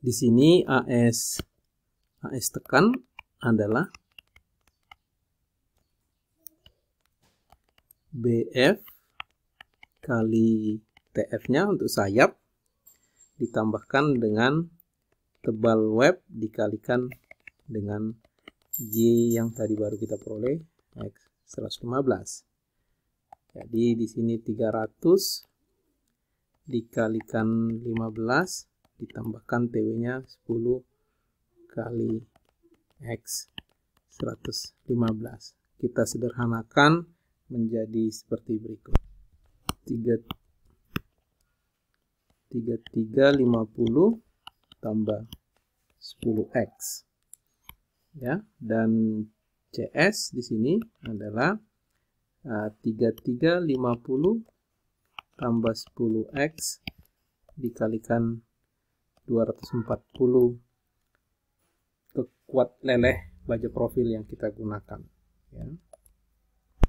Di sini AS tekan adalah BF kali TF-nya untuk sayap ditambahkan dengan tebal web dikalikan dengan Y yang tadi baru kita peroleh X 115. Jadi di sini 300 dikalikan 15 ditambahkan TW-nya 10 kali X 115. Kita sederhanakan menjadi seperti berikut. 3350 tambah 10X. Ya, dan CS di sini adalah 3350 tambah 10X dikalikan 240 kekuat leleh baja profil yang kita gunakan. Ya.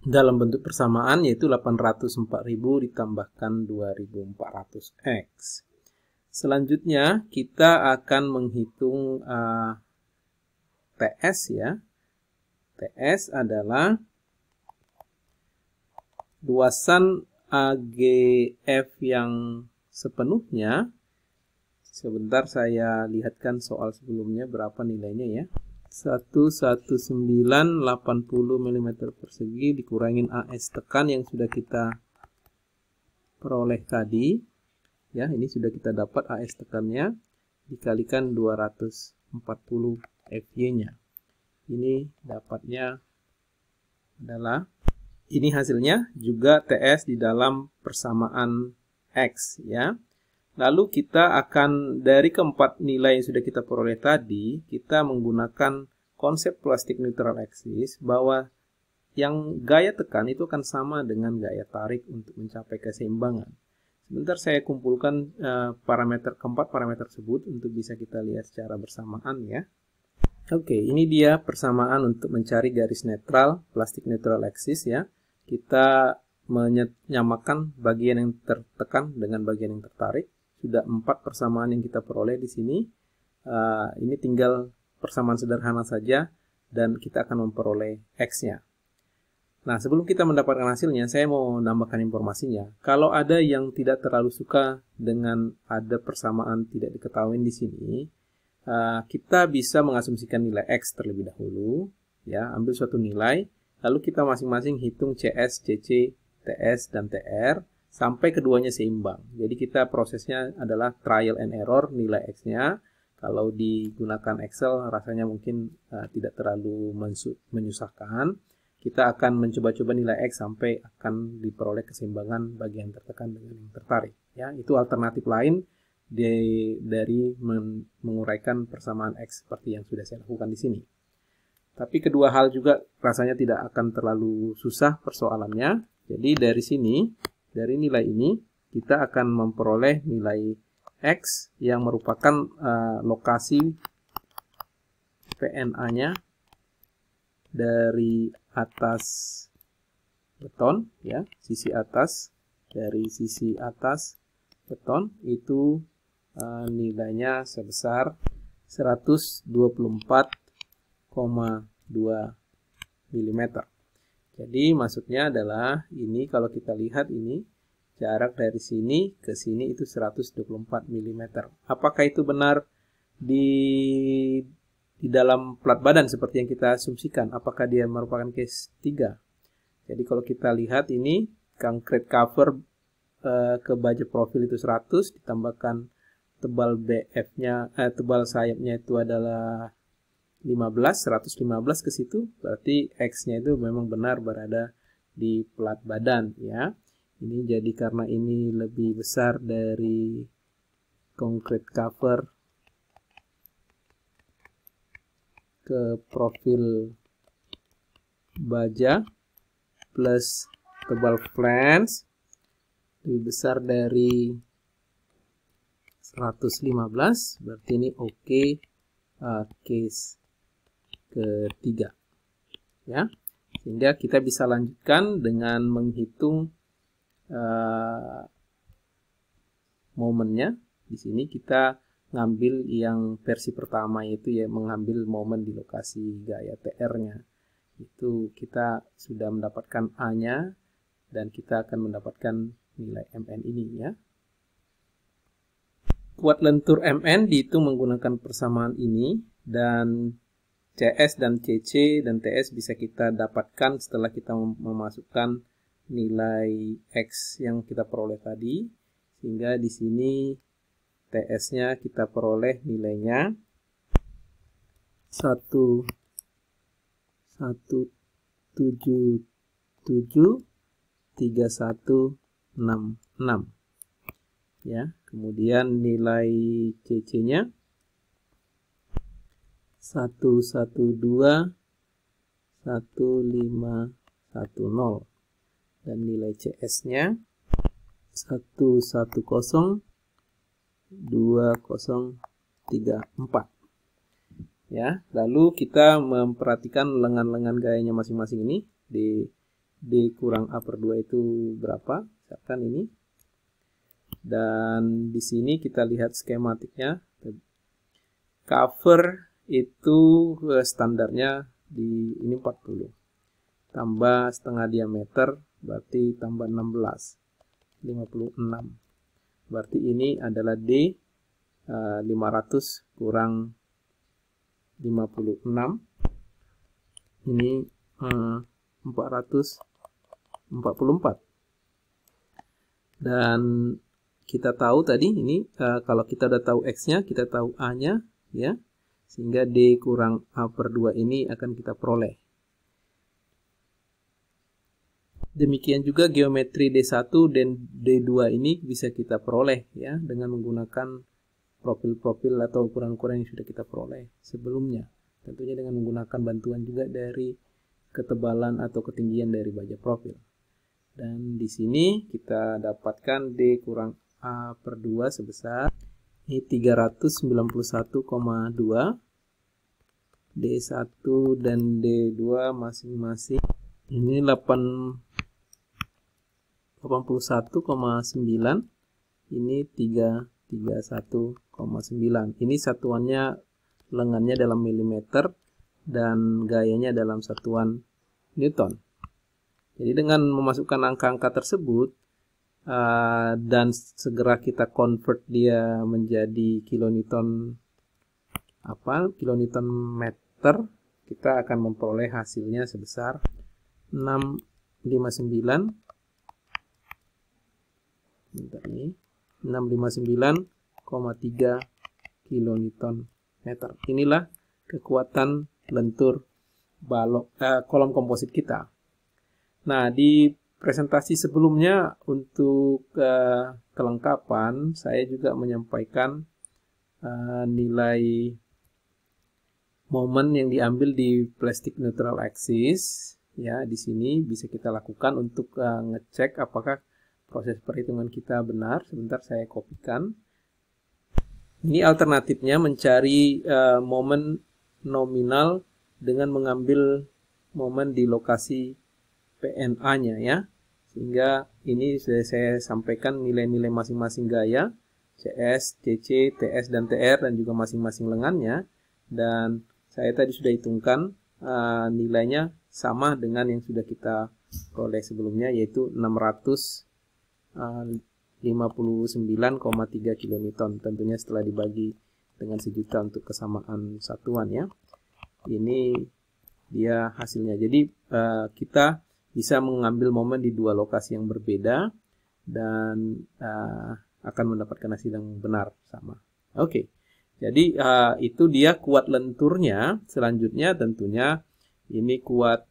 Dalam bentuk persamaan yaitu 804.000 ditambahkan 2400X. Selanjutnya kita akan menghitung TS ya. TS adalah luasan AGF yang sepenuhnya. Sebentar saya lihatkan soal sebelumnya berapa nilainya ya. 11980 mm persegi dikurangin AS tekan yang sudah kita peroleh tadi. Ya, ini sudah kita dapat AS tekannya dikalikan 240 FY-nya. Ini dapatnya adalah ini hasilnya juga TS di dalam persamaan X ya. Lalu kita akan dari keempat nilai yang sudah kita peroleh tadi, kita menggunakan konsep plastik neutral axis bahwa yang gaya tekan itu akan sama dengan gaya tarik untuk mencapai keseimbangan. Sebentar saya kumpulkan keempat parameter tersebut untuk bisa kita lihat secara bersamaan ya. Oke, ini dia persamaan untuk mencari garis netral plastik neutral axis ya. Kita menyamakan bagian yang tertekan dengan bagian yang tertarik. Sudah 4 persamaan yang kita peroleh di sini. Ini tinggal persamaan sederhana saja dan kita akan memperoleh X-nya. Nah, sebelum kita mendapatkan hasilnya, saya mau menambahkan informasinya. Kalau ada yang tidak terlalu suka dengan ada persamaan tidak diketahui di sini, kita bisa mengasumsikan nilai X terlebih dahulu. Ya, ambil suatu nilai, lalu kita masing-masing hitung CS, CC, TS, dan TR. Sampai keduanya seimbang. Jadi kita prosesnya adalah trial and error nilai X-nya. Kalau digunakan Excel rasanya mungkin tidak terlalu menyusahkan. Kita akan mencoba-coba nilai X sampai akan diperoleh keseimbangan bagian tertekan dengan yang tertarik. Ya, itu alternatif lain dari menguraikan persamaan X seperti yang sudah saya lakukan di sini. Tapi kedua hal juga rasanya tidak akan terlalu susah persoalannya. Jadi dari sini, dari nilai ini, kita akan memperoleh nilai X yang merupakan lokasi PNA-nya dari atas beton, ya, sisi atas, dari sisi atas beton, itu nilainya sebesar 124,2 mm. Jadi maksudnya adalah ini kalau kita lihat ini jarak dari sini ke sini itu 124 mm. Apakah itu benar di dalam plat badan seperti yang kita asumsikan? Apakah dia merupakan case 3? Jadi kalau kita lihat ini concrete cover ke baja profil itu 100 ditambahkan tebal BF-nya, tebal sayapnya itu adalah 115 ke situ, berarti X-nya itu memang benar berada di plat badan ya. Ini jadi karena ini lebih besar dari concrete cover ke profil baja plus tebal flange lebih besar dari 115, berarti ini oke, case ketiga ya. Sehingga kita bisa lanjutkan dengan menghitung momennya. Di sini kita ngambil yang versi pertama, yaitu ya mengambil momen di lokasi gaya TR-nya. Itu kita sudah mendapatkan A-nya dan kita akan mendapatkan nilai MN ini ya. Kuat lentur MN dihitung menggunakan persamaan ini, dan CS dan CC dan TS bisa kita dapatkan setelah kita memasukkan nilai X yang kita peroleh tadi, sehingga di sini TS-nya kita peroleh nilainya 1773166 ya. Kemudian nilai CC-nya 1121510 dan nilai CS-nya 1102034 ya. Lalu kita memperhatikan lengan-lengan gayanya masing-masing ini. D kurang A/2 itu berapa? Misalkan ini. Dan di sini kita lihat skematiknya. Cover itu standarnya di ini 40. Tambah setengah diameter berarti tambah 16. 56. Berarti ini adalah D 500 kurang 56. Ini 444. Dan kita tahu tadi ini kalau kita udah tahu X-nya, kita tahu A-nya ya. Sehingga D kurang A/2 ini akan kita peroleh. Demikian juga geometri D1 dan D2 ini bisa kita peroleh ya dengan menggunakan profil-profil atau ukuran-ukuran yang sudah kita peroleh sebelumnya. Tentunya dengan menggunakan bantuan juga dari ketebalan atau ketinggian dari baja profil. Dan di sini kita dapatkan D kurang A/2 sebesar ini 391,2. D1 dan D2 masing-masing ini 81,9. Ini 331,9. Ini satuannya lengannya dalam milimeter dan gayanya dalam satuan Newton. Jadi dengan memasukkan angka-angka tersebut dan segera kita convert dia menjadi kilonewton kilonewton meter, kita akan memperoleh hasilnya sebesar 659,3 kilonewton meter. Inilah kekuatan lentur kolom komposit kita. Nah, di presentasi sebelumnya untuk kelengkapan saya juga menyampaikan nilai momen yang diambil di plastic neutral axis ya. Di sini bisa kita lakukan untuk ngecek apakah proses perhitungan kita benar. Sebentar saya kopikan. Ini alternatifnya mencari momen nominal dengan mengambil momen di lokasi PNA-nya ya. Sehingga ini sudah saya sampaikan nilai-nilai masing-masing gaya CS, CC, TS, dan TR, dan juga masing-masing lengannya. Dan saya tadi sudah hitungkan nilainya sama dengan yang sudah kita peroleh sebelumnya, yaitu 659,3 kilonewton. Tentunya setelah dibagi dengan 1 juta untuk kesamaan satuan ya. Ini dia hasilnya. Jadi kita bisa mengambil momen di dua lokasi yang berbeda dan akan mendapatkan hasil yang benar sama. Oke. Jadi itu dia kuat lenturnya. Selanjutnya tentunya ini kuat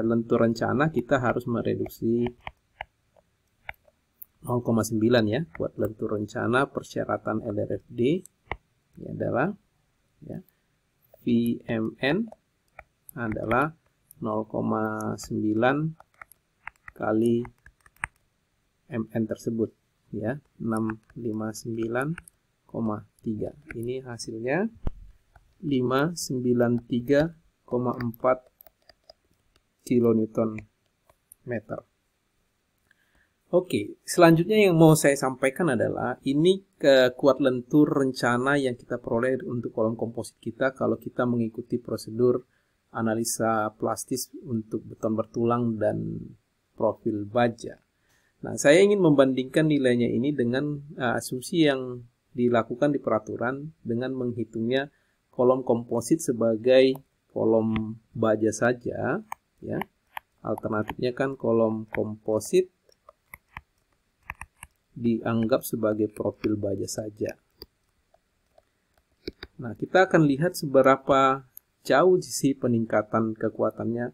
lentur rencana kita harus mereduksi 0,9 ya. Kuat lentur rencana persyaratan LRFD ini adalah ya, VMN adalah 0,9 kali MN tersebut ya, 659,3. Ini hasilnya 593,4 kilonewton meter. Oke, selanjutnya yang mau saya sampaikan adalah ini kuat lentur rencana yang kita peroleh untuk kolom komposit kita kalau kita mengikuti prosedur analisa plastis untuk beton bertulang dan profil baja. Nah, saya ingin membandingkan nilainya ini dengan asumsi yang dilakukan di peraturan dengan menghitungnya kolom komposit sebagai kolom baja saja, ya. Alternatifnya kan kolom komposit dianggap sebagai profil baja saja. Nah, kita akan lihat seberapa jauh sih peningkatan kekuatannya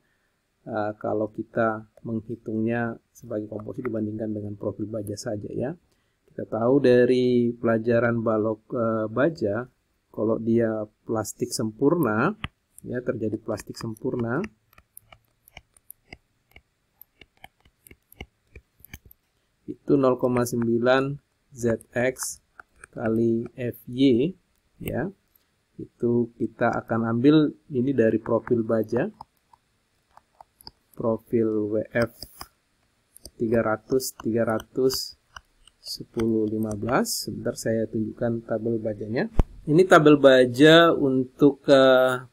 kalau kita menghitungnya sebagai komposit dibandingkan dengan profil baja saja, ya. Kita tahu dari pelajaran balok baja, kalau dia plastik sempurna, ya, terjadi plastik sempurna, itu 0,9 ZX kali FY, ya. Itu kita akan ambil ini dari profil baja, profil WF 300 10 15. Sebentar saya tunjukkan tabel bajanya. Ini tabel baja untuk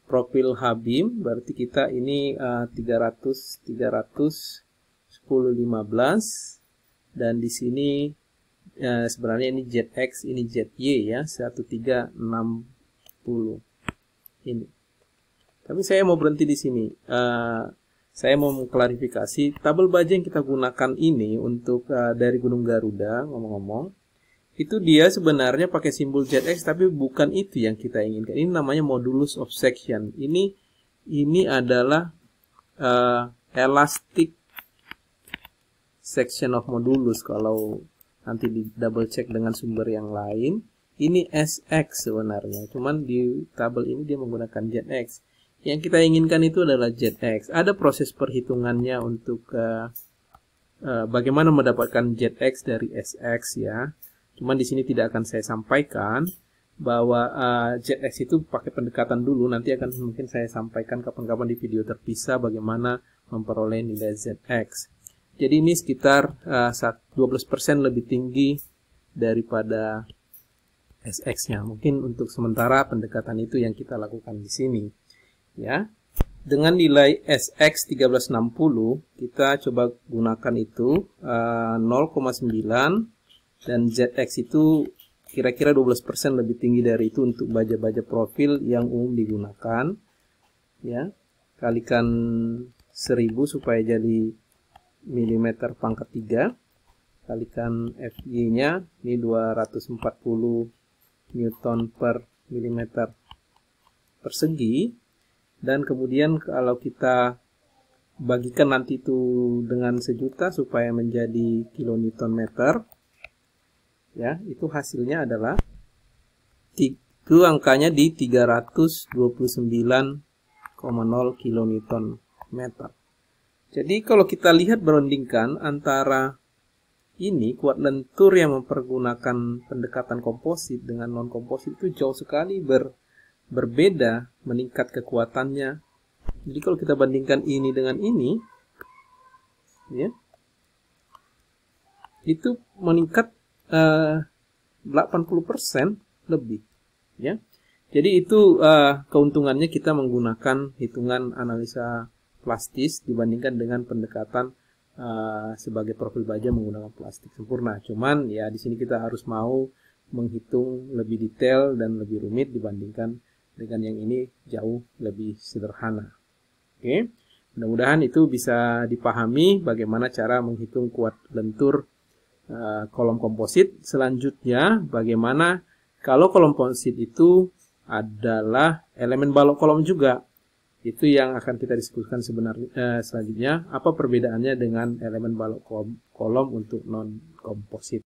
profil H-beam, berarti kita ini 300 10 15. Dan di sini sebenarnya ini ZX, ini ZY, ya, 1360 ini. Tapi saya mau berhenti di sini. Saya mau mengklarifikasi tabel baja yang kita gunakan ini untuk dari Gunung Garuda, ngomong-ngomong, itu dia sebenarnya pakai simbol ZX, tapi bukan itu yang kita inginkan. Ini namanya modulus of section. Ini adalah elastic section of modulus. Kalau nanti di double check dengan sumber yang lain, ini SX sebenarnya, cuman di tabel ini dia menggunakan ZX. Yang kita inginkan itu adalah ZX. Ada proses perhitungannya untuk bagaimana mendapatkan ZX dari SX, ya. Cuman di sini tidak akan saya sampaikan bahwa ZX itu pakai pendekatan dulu. Nanti akan mungkin saya sampaikan kapan-kapan di video terpisah bagaimana memperoleh nilai ZX. Jadi ini sekitar 12% lebih tinggi daripada SX-nya. Mungkin untuk sementara pendekatan itu yang kita lakukan di sini, ya. Dengan nilai SX 1360, kita coba gunakan itu 0,9 dan ZX itu kira-kira 12% lebih tinggi dari itu untuk baja-baja profil yang umum digunakan, ya. Kalikan 1000 supaya jadi milimeter pangkat 3, kalikan FY-nya ini 240 Newton per milimeter persegi, dan kemudian kalau kita bagikan nanti itu dengan sejuta supaya menjadi kilonewton meter, ya, itu hasilnya adalah itu angkanya di 329,0 kilonewton meter. Jadi kalau kita lihat berundingkan antara ini kuat lentur yang mempergunakan pendekatan komposit dengan non komposit itu jauh sekali berbeda meningkat kekuatannya. Jadi kalau kita bandingkan ini dengan ini, ya, itu meningkat 80% lebih, ya. Jadi itu keuntungannya kita menggunakan hitungan analisa plastis dibandingkan dengan pendekatan sebagai profil baja menggunakan plastik sempurna. Cuman ya di sini kita harus mau menghitung lebih detail dan lebih rumit dibandingkan dengan yang ini jauh lebih sederhana. Oke, mudah-mudahan itu bisa dipahami bagaimana cara menghitung kuat lentur kolom komposit. Selanjutnya, bagaimana kalau kolom komposit itu adalah elemen balok kolom juga. Itu yang akan kita diskusikan selanjutnya. Apa perbedaannya dengan elemen balok kolom untuk non komposit.